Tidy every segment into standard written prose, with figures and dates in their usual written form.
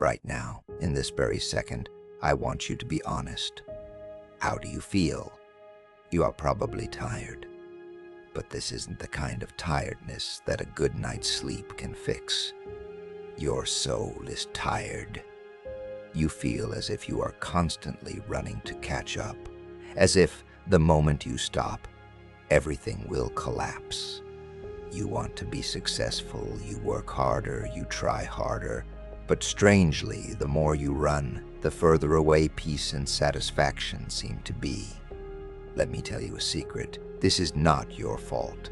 Right now, in this very second, I want you to be honest. How do you feel? You are probably tired. But this isn't the kind of tiredness that a good night's sleep can fix. Your soul is tired. You feel as if you are constantly running to catch up, as if the moment you stop, everything will collapse. You want to be successful, you work harder, you try harder, but strangely, the more you run, the further away peace and satisfaction seem to be. Let me tell you a secret. This is not your fault,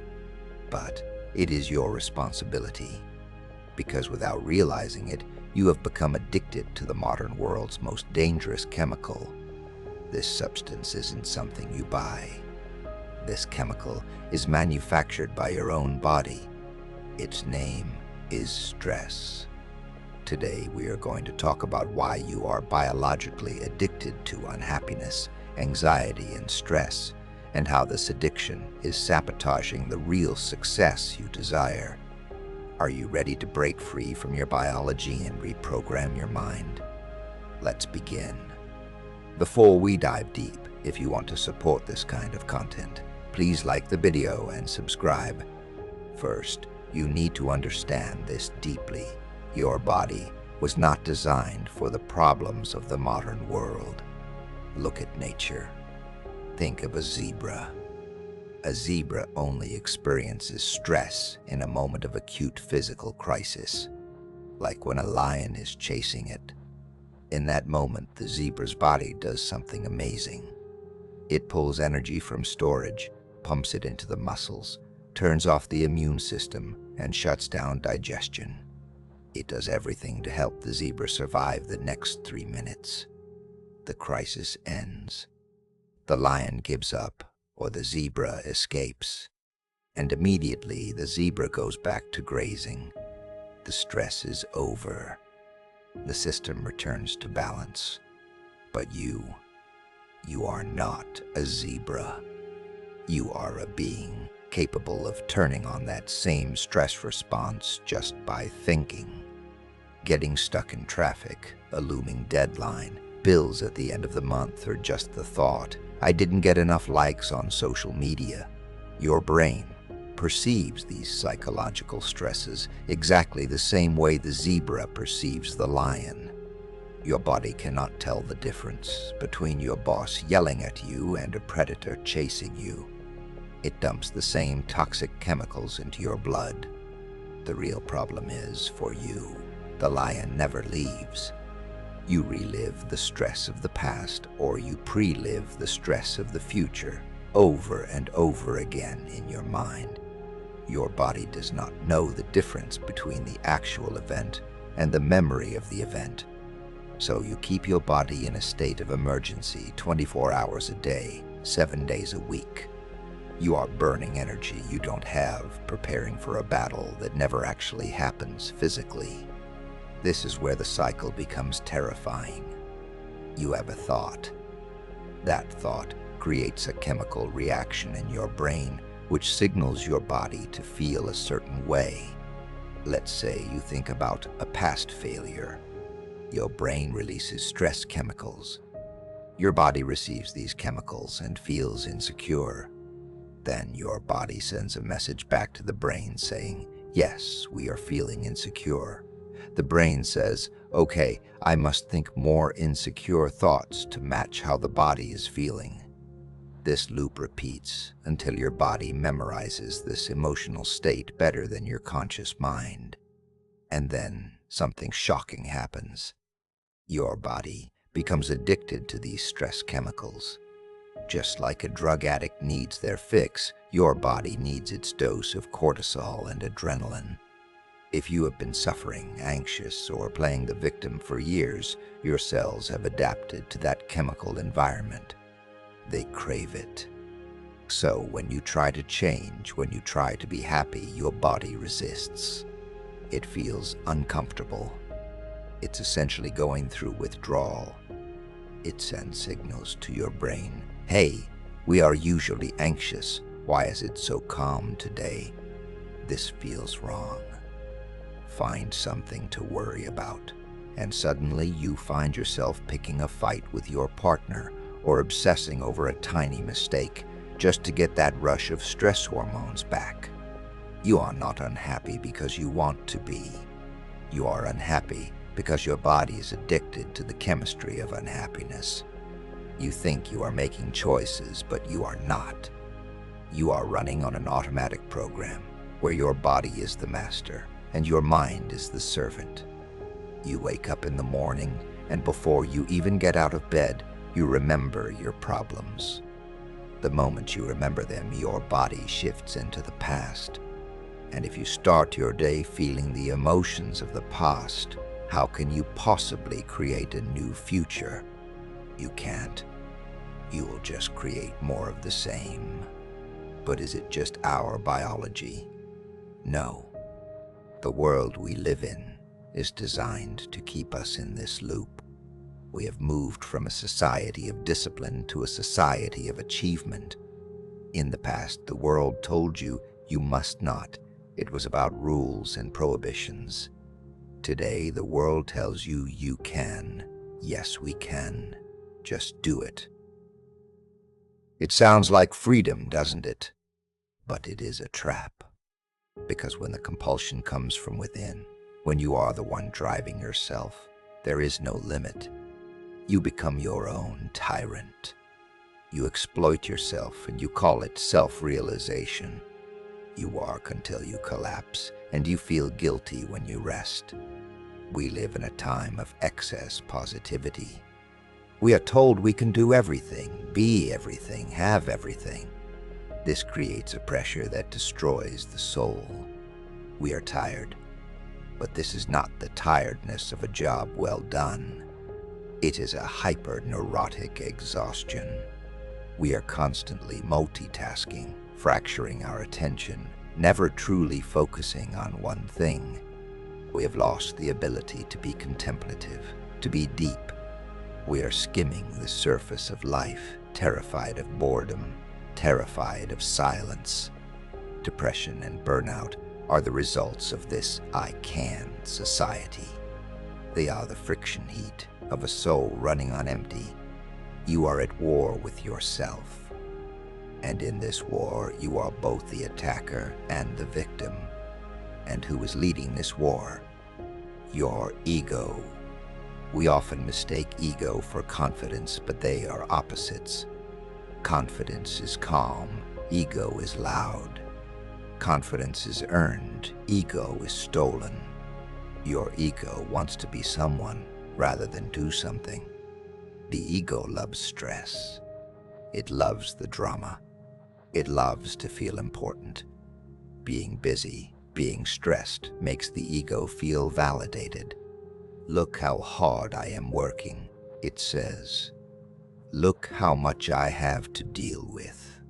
but it is your responsibility. Because without realizing it, you have become addicted to the modern world's most dangerous chemical. This substance isn't something you buy. This chemical is manufactured by your own body. Its name is stress. Today, we are going to talk about why you are biologically addicted to unhappiness, anxiety, and stress, and how this addiction is sabotaging the real success you desire. Are you ready to break free from your biology and reprogram your mind? Let's begin. Before we dive deep, if you want to support this kind of content, please like the video and subscribe. First, you need to understand this deeply. Your body was not designed for the problems of the modern world. Look at nature. Think of a zebra. A zebra only experiences stress in a moment of acute physical crisis, like when a lion is chasing it. In that moment, the zebra's body does something amazing. It pulls energy from storage, pumps it into the muscles, turns off the immune system, and shuts down digestion. It does everything to help the zebra survive the next 3 minutes. The crisis ends. The lion gives up, or the zebra escapes, and immediately the zebra goes back to grazing. The stress is over. The system returns to balance. But you are not a zebra. You are a being capable of turning on that same stress response just by thinking. Getting stuck in traffic, a looming deadline, bills at the end of the month, or just the thought, I didn't get enough likes on social media. Your brain perceives these psychological stresses exactly the same way the zebra perceives the lion. Your body cannot tell the difference between your boss yelling at you and a predator chasing you. It dumps the same toxic chemicals into your blood. The real problem is, for you, the lion never leaves. You relive the stress of the past, or you pre-live the stress of the future over and over again in your mind. Your body does not know the difference between the actual event and the memory of the event. So you keep your body in a state of emergency 24 hours a day, 7 days a week. You are burning energy you don't have, preparing for a battle that never actually happens physically. This is where the cycle becomes terrifying. You have a thought. That thought creates a chemical reaction in your brain which signals your body to feel a certain way. Let's say you think about a past failure. Your brain releases stress chemicals. Your body receives these chemicals and feels insecure. Then your body sends a message back to the brain saying, yes, we are feeling insecure. The brain says, okay, I must think more insecure thoughts to match how the body is feeling. This loop repeats until your body memorizes this emotional state better than your conscious mind. And then something shocking happens. Your body becomes addicted to these stress chemicals. Just like a drug addict needs their fix, your body needs its dose of cortisol and adrenaline. If you have been suffering, anxious, or playing the victim for years, your cells have adapted to that chemical environment. They crave it. So when you try to change, when you try to be happy, your body resists. It feels uncomfortable. It's essentially going through withdrawal. It sends signals to your brain. Hey, we are usually anxious. Why is it so calm today? This feels wrong. Find something to worry about, and suddenly you find yourself picking a fight with your partner or obsessing over a tiny mistake just to get that rush of stress hormones back. You are not unhappy because you want to be. You are unhappy because your body is addicted to the chemistry of unhappiness. You think you are making choices, but you are not. You are running on an automatic program where your body is the master and your mind is the servant. You wake up in the morning, and before you even get out of bed, you remember your problems. The moment you remember them, your body shifts into the past. And if you start your day feeling the emotions of the past, how can you possibly create a new future? You can't. You will just create more of the same. But is it just our biology? No. The world we live in is designed to keep us in this loop. We have moved from a society of discipline to a society of achievement. In the past, the world told you you must not. It was about rules and prohibitions. Today, the world tells you you can. Yes, we can. Just do it. It sounds like freedom, doesn't it? But it is a trap. Because when the compulsion comes from within, when you are the one driving yourself, there is no limit. You become your own tyrant. You exploit yourself and you call it self-realization. You work until you collapse, and you feel guilty when you rest. We live in a time of excess positivity. We are told we can do everything, be everything, have everything. This creates a pressure that destroys the soul. We are tired, but this is not the tiredness of a job well done. It is a hyper-neurotic exhaustion. We are constantly multitasking, fracturing our attention, never truly focusing on one thing. We have lost the ability to be contemplative, to be deep. We are skimming the surface of life, terrified of boredom, terrified of silence. Depression and burnout are the results of this I can society. They are the friction heat of a soul running on empty. You are at war with yourself. And in this war, you are both the attacker and the victim. And who is leading this war? Your ego. We often mistake ego for confidence, but they are opposites. Confidence is calm, ego is loud. Confidence is earned, ego is stolen. Your ego wants to be someone rather than do something. The ego loves stress. It loves the drama. It loves to feel important. Being busy, being stressed makes the ego feel validated. Look how hard I am working, it says. Look how much I have to deal with.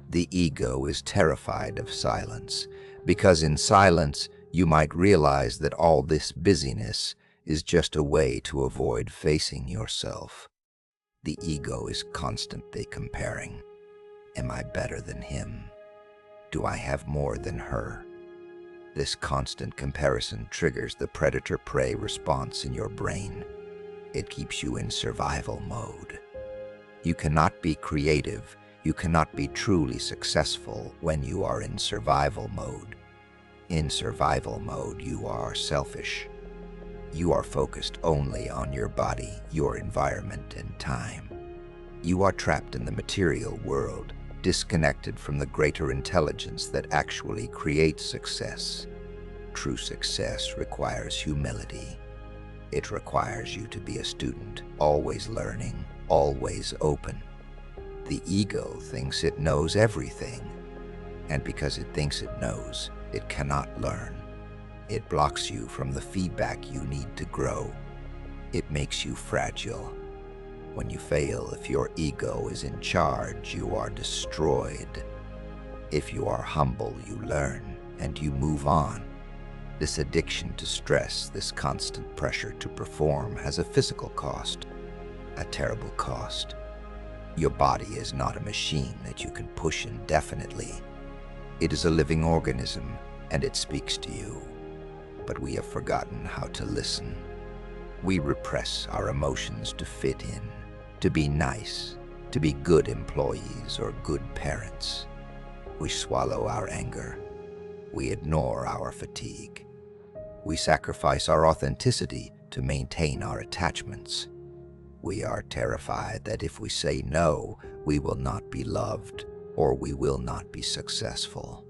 The ego is terrified of silence, because in silence you might realize that all this busyness is just a way to avoid facing yourself. The ego is constantly comparing. Am I better than him? Do I have more than her? This constant comparison triggers the predator-prey response in your brain. It keeps you in survival mode. You cannot be creative, you cannot be truly successful when you are in survival mode. In survival mode, you are selfish. You are focused only on your body, your environment, and time. You are trapped in the material world, disconnected from the greater intelligence that actually creates success. True success requires humility. It requires you to be a student, always learning, always open. The ego thinks it knows everything, and because it thinks it knows, it cannot learn. It blocks you from the feedback you need to grow. It makes you fragile. When you fail, if your ego is in charge, you are destroyed. If you are humble, you learn, and you move on. This addiction to stress, this constant pressure to perform, has a physical cost, a terrible cost. Your body is not a machine that you can push indefinitely. It is a living organism, and it speaks to you. But we have forgotten how to listen. We repress our emotions to fit in, to be nice, to be good employees or good parents. We swallow our anger. We ignore our fatigue. We sacrifice our authenticity to maintain our attachments. We are terrified that if we say no, we will not be loved or we will not be successful.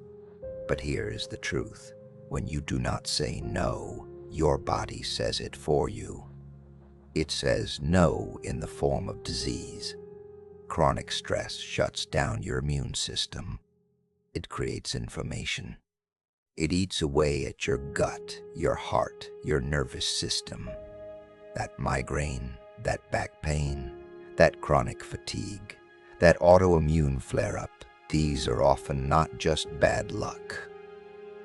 But here is the truth. When you do not say no, your body says it for you. It says no in the form of disease. Chronic stress shuts down your immune system. It creates inflammation. It eats away at your gut, your heart, your nervous system. That migraine, that back pain, that chronic fatigue, that autoimmune flare-up, these are often not just bad luck.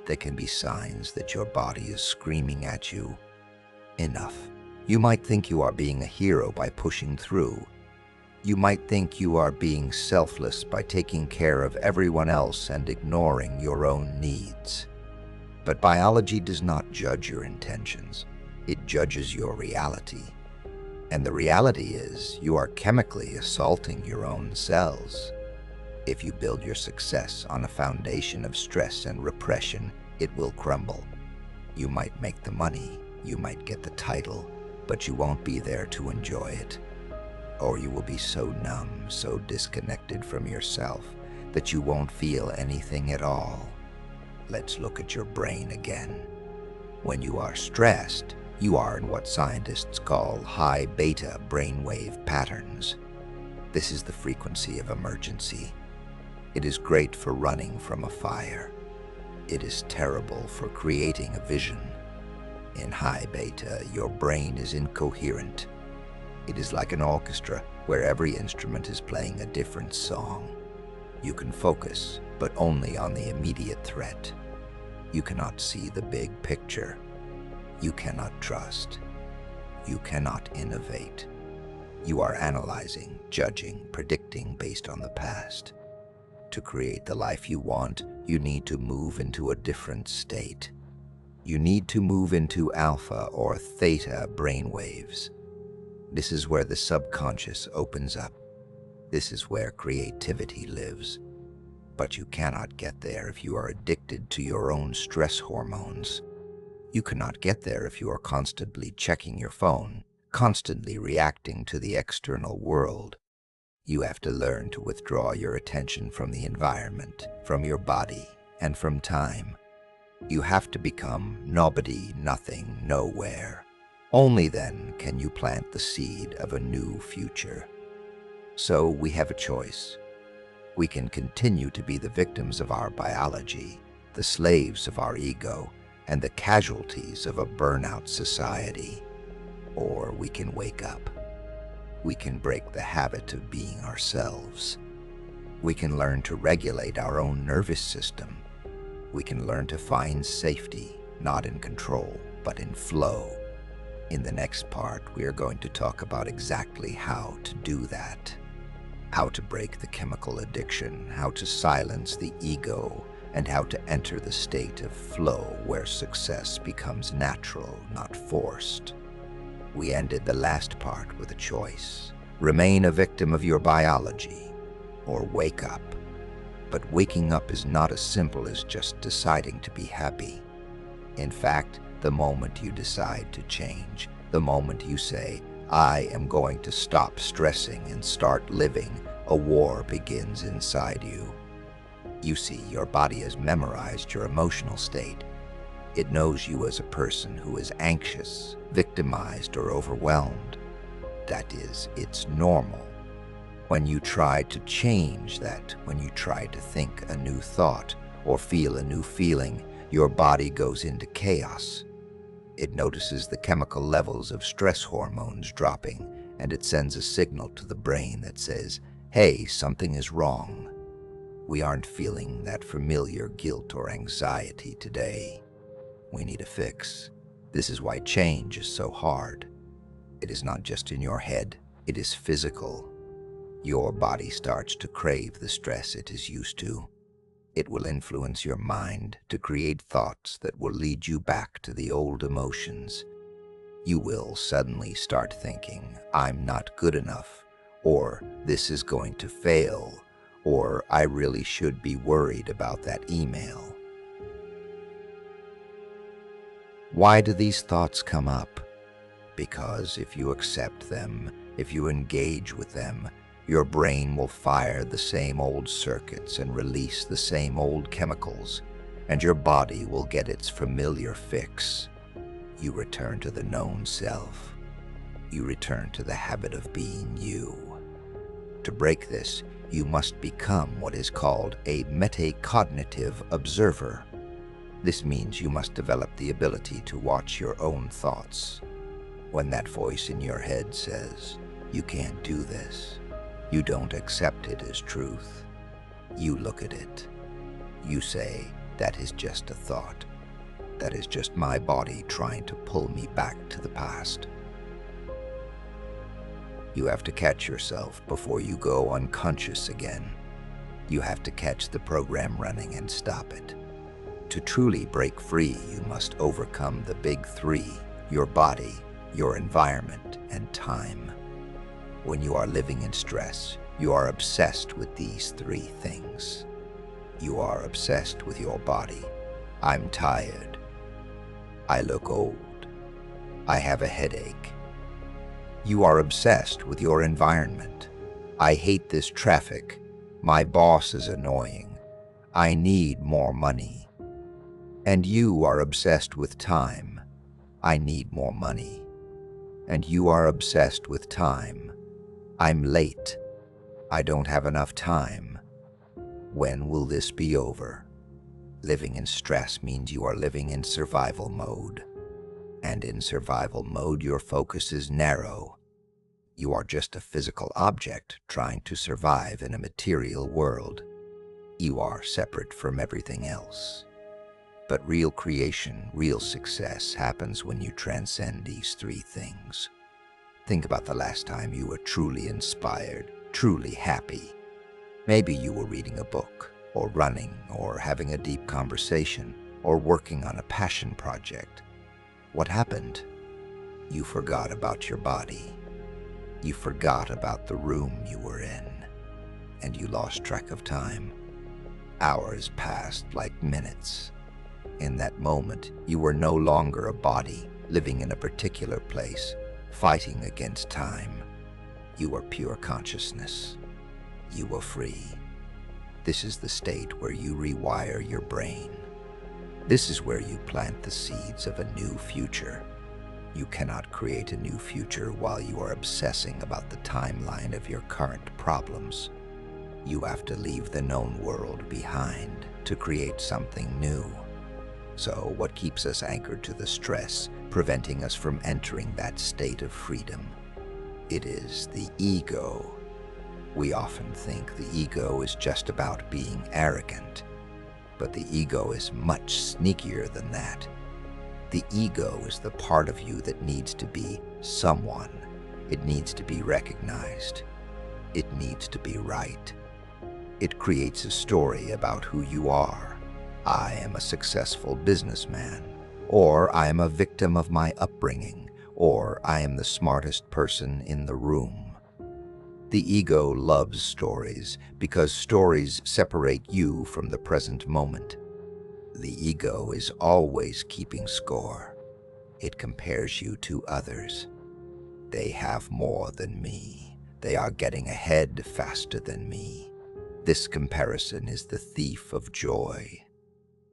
They can be signs that your body is screaming at you, enough. You might think you are being a hero by pushing through. You might think you are being selfless by taking care of everyone else and ignoring your own needs. But biology does not judge your intentions. It judges your reality. And the reality is you are chemically assaulting your own cells. If you build your success on a foundation of stress and repression, it will crumble. You might make the money, you might get the title, but you won't be there to enjoy it. Or you will be so numb, so disconnected from yourself, that you won't feel anything at all. Let's look at your brain again. When you are stressed, you are in what scientists call high beta brainwave patterns. This is the frequency of emergency. It is great for running from a fire. It is terrible for creating a vision. In high beta, your brain is incoherent. It is like an orchestra where every instrument is playing a different song. You can focus, but only on the immediate threat. You cannot see the big picture. You cannot trust. You cannot innovate. You are analyzing, judging, predicting based on the past. To create the life you want, you need to move into a different state. You need to move into alpha or theta brainwaves. This is where the subconscious opens up. This is where creativity lives. But you cannot get there if you are addicted to your own stress hormones. You cannot get there if you are constantly checking your phone, constantly reacting to the external world. You have to learn to withdraw your attention from the environment, from your body, and from time. You have to become nobody, nothing, nowhere. Only then can you plant the seed of a new future. So we have a choice. We can continue to be the victims of our biology, the slaves of our ego, and the casualties of a burnout society. Or we can wake up. We can break the habit of being ourselves. We can learn to regulate our own nervous system. We can learn to find safety, not in control, but in flow. In the next part, we are going to talk about exactly how to do that. How to break the chemical addiction, how to silence the ego, and how to enter the state of flow where success becomes natural, not forced. We ended the last part with a choice. Remain a victim of your biology, or wake up. But waking up is not as simple as just deciding to be happy. In fact, the moment you decide to change, the moment you say, I am going to stop stressing and start living, a war begins inside you. You see, your body has memorized your emotional state. It knows you as a person who is anxious, victimized, or overwhelmed. That is, it's normal. When you try to change that, when you try to think a new thought or feel a new feeling, your body goes into chaos. It notices the chemical levels of stress hormones dropping, and it sends a signal to the brain that says, hey, something is wrong. We aren't feeling that familiar guilt or anxiety today. We need a fix. This is why change is so hard. It is not just in your head, it is physical. Your body starts to crave the stress it is used to. It will influence your mind to create thoughts that will lead you back to the old emotions. You will suddenly start thinking, I'm not good enough, or this is going to fail, or I really should be worried about that email. Why do these thoughts come up? Because if you accept them, if you engage with them, your brain will fire the same old circuits and release the same old chemicals, and your body will get its familiar fix. You return to the known self. You return to the habit of being you. To break this, you must become what is called a metacognitive observer. This means you must develop the ability to watch your own thoughts. When that voice in your head says, you can't do this, you don't accept it as truth. You look at it. You say, that is just a thought. That is just my body trying to pull me back to the past. You have to catch yourself before you go unconscious again. You have to catch the program running and stop it. To truly break free, you must overcome the big three: your body, your environment, and time. When you are living in stress, you are obsessed with these three things. You are obsessed with your body. I'm tired. I look old. I have a headache. You are obsessed with your environment. I hate this traffic. My boss is annoying. I need more money. And you are obsessed with time. I need more money. And you are obsessed with time. I'm late. I don't have enough time. When will this be over? Living in stress means you are living in survival mode. And in survival mode, your focus is narrow. You are just a physical object trying to survive in a material world. You are separate from everything else. But real creation, real success happens when you transcend these three things. Think about the last time you were truly inspired, truly happy. Maybe you were reading a book, or running, or having a deep conversation, or working on a passion project. What happened? You forgot about your body. You forgot about the room you were in, and you lost track of time. Hours passed like minutes. In that moment, you were no longer a body living in a particular place, fighting against time. You were pure consciousness. You were free. This is the state where you rewire your brain. This is where you plant the seeds of a new future. You cannot create a new future while you are obsessing about the timeline of your current problems. You have to leave the known world behind to create something new. So what keeps us anchored to the stress, preventing us from entering that state of freedom? It is the ego. We often think the ego is just about being arrogant, but the ego is much sneakier than that. The ego is the part of you that needs to be someone. It needs to be recognized. It needs to be right. It creates a story about who you are. I am a successful businessman, or I am a victim of my upbringing, or I am the smartest person in the room. The ego loves stories because stories separate you from the present moment. The ego is always keeping score. It compares you to others. They have more than me. They are getting ahead faster than me. This comparison is the thief of joy.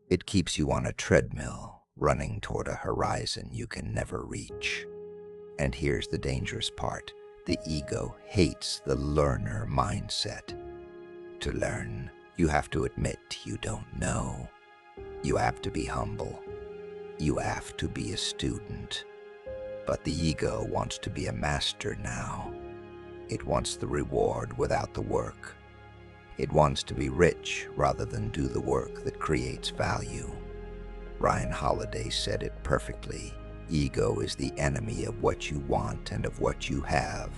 It keeps you on a treadmill, running toward a horizon you can never reach. And here's the dangerous part. The ego hates the learner mindset. To learn, you have to admit you don't know. You have to be humble. You have to be a student. But the ego wants to be a master now. It wants the reward without the work. It wants to be rich rather than do the work that creates value. Ryan Holiday said it perfectly. Ego is the enemy of what you want and of what you have.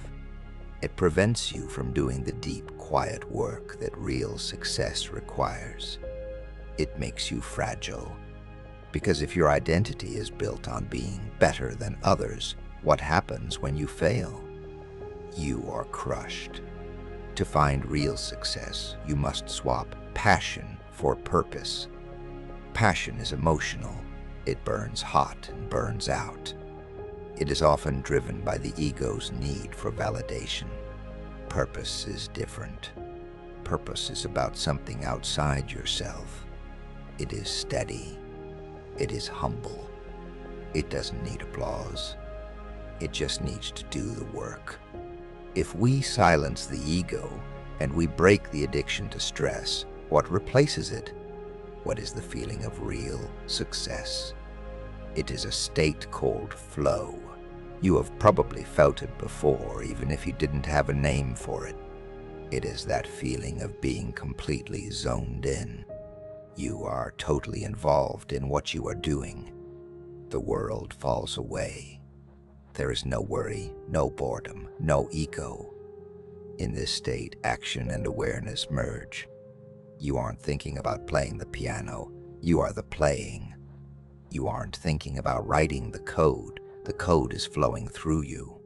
It prevents you from doing the deep, quiet work that real success requires. It makes you fragile. Because if your identity is built on being better than others, What happens when you fail? You are crushed. To find real success, you must swap passion for purpose. Passion is emotional. It burns hot and burns out. It is often driven by the ego's need for validation. Purpose is different. Purpose is about something outside yourself. It is steady. It is humble. It doesn't need applause. It just needs to do the work. If we silence the ego and we break the addiction to stress, what replaces it? What is the feeling of real success? It is a state called flow. You have probably felt it before, even if you didn't have a name for it. It is that feeling of being completely zoned in. You are totally involved in what you are doing. The world falls away. There is no worry, no boredom, no ego. In this state, action and awareness merge. You aren't thinking about playing the piano, you are the playing. You aren't thinking about writing the code is flowing through you.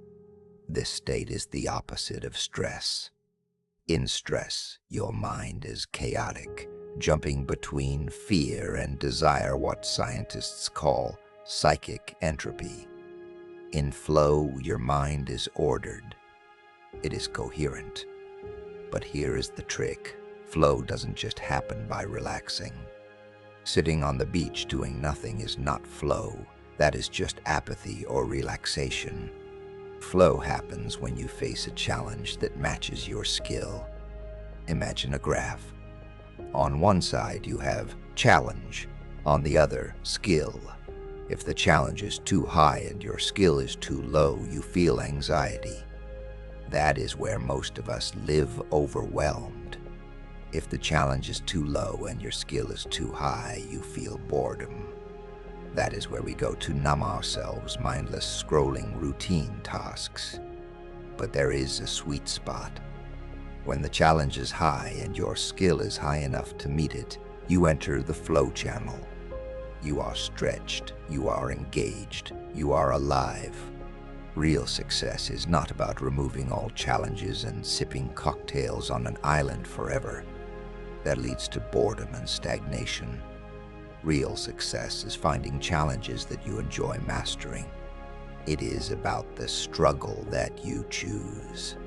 This state is the opposite of stress. In stress, your mind is chaotic, jumping between fear and desire, what scientists call psychic entropy. In flow, your mind is ordered. It is coherent. But here is the trick. Flow doesn't just happen by relaxing. Sitting on the beach doing nothing is not flow. That is just apathy or relaxation. Flow happens when you face a challenge that matches your skill. Imagine a graph. On one side you have challenge, on the other skill. If the challenge is too high and your skill is too low, you feel anxiety. That is where most of us live overwhelmed. If the challenge is too low and your skill is too high, you feel boredom. That is where we go to numb ourselves, mindless scrolling routine tasks. But there is a sweet spot. When the challenge is high and your skill is high enough to meet it, you enter the flow channel. You are stretched, you are engaged, you are alive. Real success is not about removing all challenges and sipping cocktails on an island forever. That leads to boredom and stagnation. Real success is finding challenges that you enjoy mastering. It is about the struggle that you choose.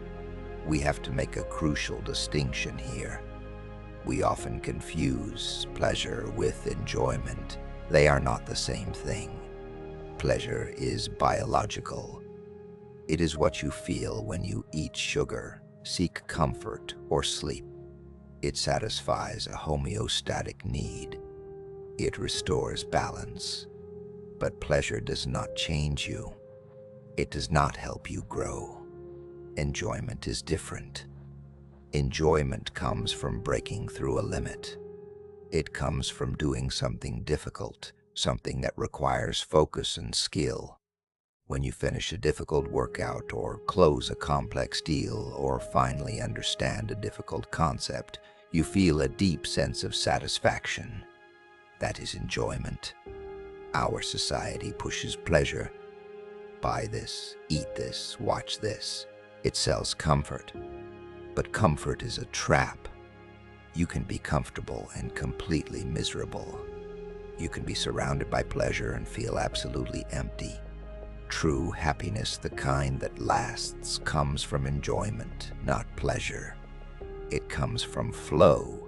We have to make a crucial distinction here. We often confuse pleasure with enjoyment. They are not the same thing. Pleasure is biological. It is what you feel when you eat sugar, seek comfort, or sleep. It satisfies a homeostatic need. It restores balance. But pleasure does not change you. It does not help you grow. Enjoyment is different. Enjoyment comes from breaking through a limit. It comes from doing something difficult, something that requires focus and skill. When you finish a difficult workout or close a complex deal or finally understand a difficult concept, you feel a deep sense of satisfaction. That is enjoyment. Our society pushes pleasure. Buy this, eat this, watch this. It sells comfort. But comfort is a trap. You can be comfortable and completely miserable. You can be surrounded by pleasure and feel absolutely empty. True happiness, the kind that lasts, comes from enjoyment, not pleasure. It comes from flow.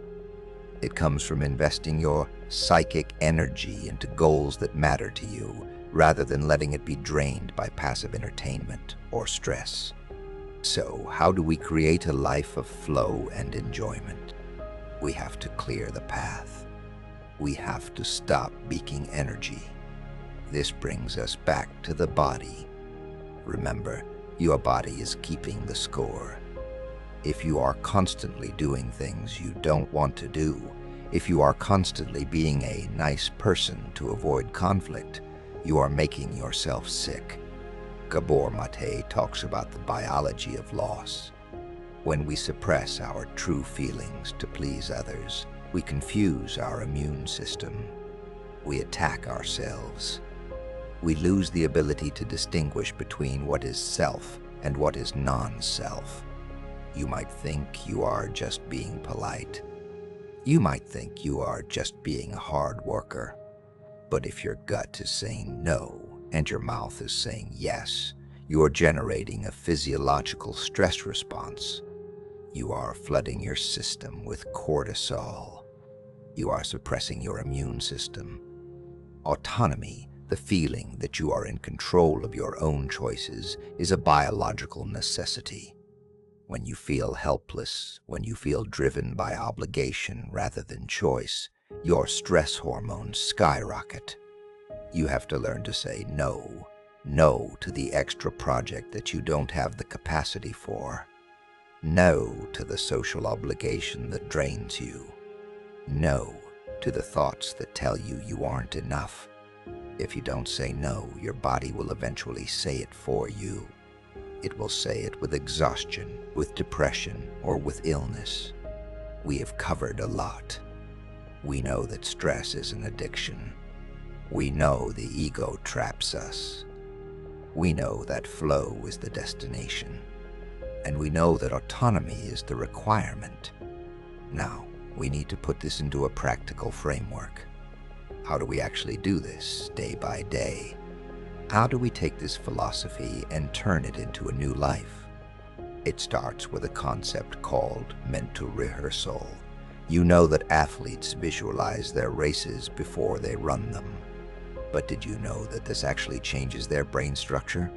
It comes from investing your psychic energy into goals that matter to you, rather than letting it be drained by passive entertainment or stress. So, how do we create a life of flow and enjoyment? We have to clear the path. We have to stop beaking energy. This brings us back to the body. Remember, your body is keeping the score. If you are constantly doing things you don't want to do, if you are constantly being a nice person to avoid conflict, you are making yourself sick. Gabor Mate talks about the biology of loss. When we suppress our true feelings to please others, we confuse our immune system. We attack ourselves. We lose the ability to distinguish between what is self and what is non-self. You might think you are just being polite. You might think you are just being a hard worker. But if your gut is saying no and your mouth is saying yes, you are generating a physiological stress response. You are flooding your system with cortisol. You are suppressing your immune system. Autonomy, the feeling that you are in control of your own choices, is a biological necessity. When you feel helpless, when you feel driven by obligation rather than choice, your stress hormones skyrocket. You have to learn to say no. No to the extra project that you don't have the capacity for. No to the social obligation that drains you. No to the thoughts that tell you you aren't enough. If you don't say no, your body will eventually say it for you. It will say it with exhaustion, with depression, or with illness. We have covered a lot. We know that stress is an addiction. We know the ego traps us. We know that flow is the destination. And we know that autonomy is the requirement. Now, we need to put this into a practical framework. How do we actually do this, day by day? How do we take this philosophy and turn it into a new life? It starts with a concept called mental rehearsal. You know that athletes visualize their races before they run them. But did you know that this actually changes their brain structure?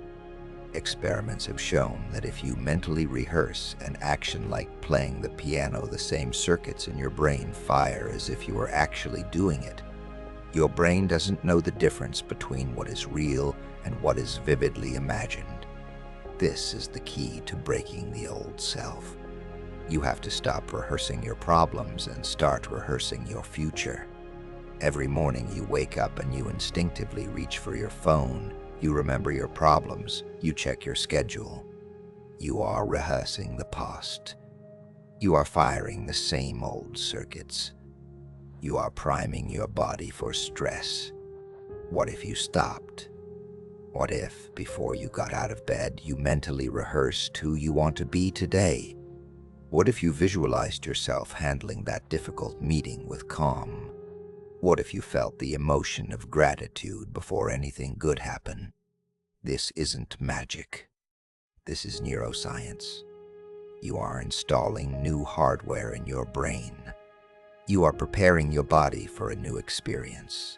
Experiments have shown that if you mentally rehearse an action like playing the piano, the same circuits in your brain fire as if you were actually doing it. Your brain doesn't know the difference between what is real and what is vividly imagined. This is the key to breaking the old self. You have to stop rehearsing your problems and start rehearsing your future. Every morning you wake up and you instinctively reach for your phone. You remember your problems. You check your schedule. You are rehearsing the past. You are firing the same old circuits. You are priming your body for stress. What if you stopped? What if, before you got out of bed, you mentally rehearsed who you want to be today? What if you visualized yourself handling that difficult meeting with calm? What if you felt the emotion of gratitude before anything good happened? This isn't magic. This is neuroscience. You are installing new hardware in your brain. You are preparing your body for a new experience.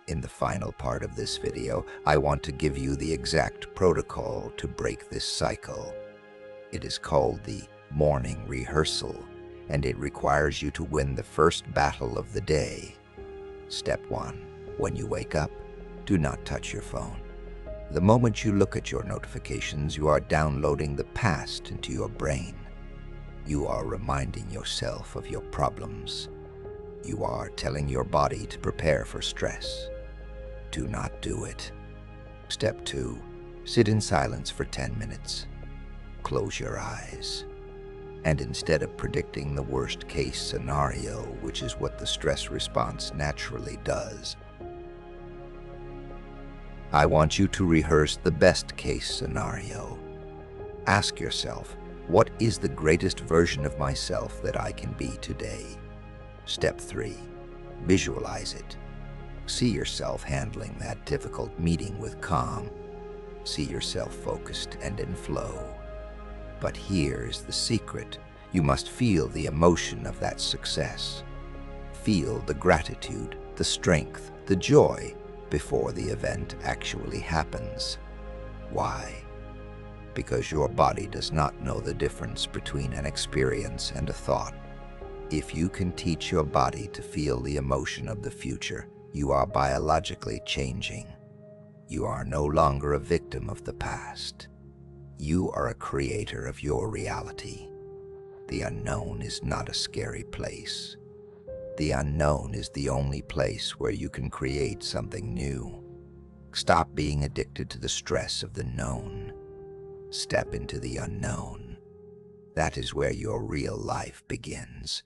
In the final part of this video, I want to give you the exact protocol to break this cycle. It is called the morning rehearsal, and it requires you to win the first battle of the day. Step 1. When you wake up, do not touch your phone. The moment you look at your notifications, you are downloading the past into your brain. You are reminding yourself of your problems. You are telling your body to prepare for stress. Do not do it. Step 2. Sit in silence for 10 minutes. Close your eyes. And instead of predicting the worst-case scenario, which is what the stress response naturally does, I want you to rehearse the best-case scenario. Ask yourself, what is the greatest version of myself that I can be today? Step 3. Visualize it. See yourself handling that difficult meeting with calm. See yourself focused and in flow. But here's the secret. You must feel the emotion of that success. Feel the gratitude, the strength, the joy before the event actually happens. Why? Because your body does not know the difference between an experience and a thought. If you can teach your body to feel the emotion of the future, you are biologically changing. You are no longer a victim of the past. You are a creator of your reality. The unknown is not a scary place. The unknown is the only place where you can create something new. Stop being addicted to the stress of the known. Step into the unknown. That is where your real life begins.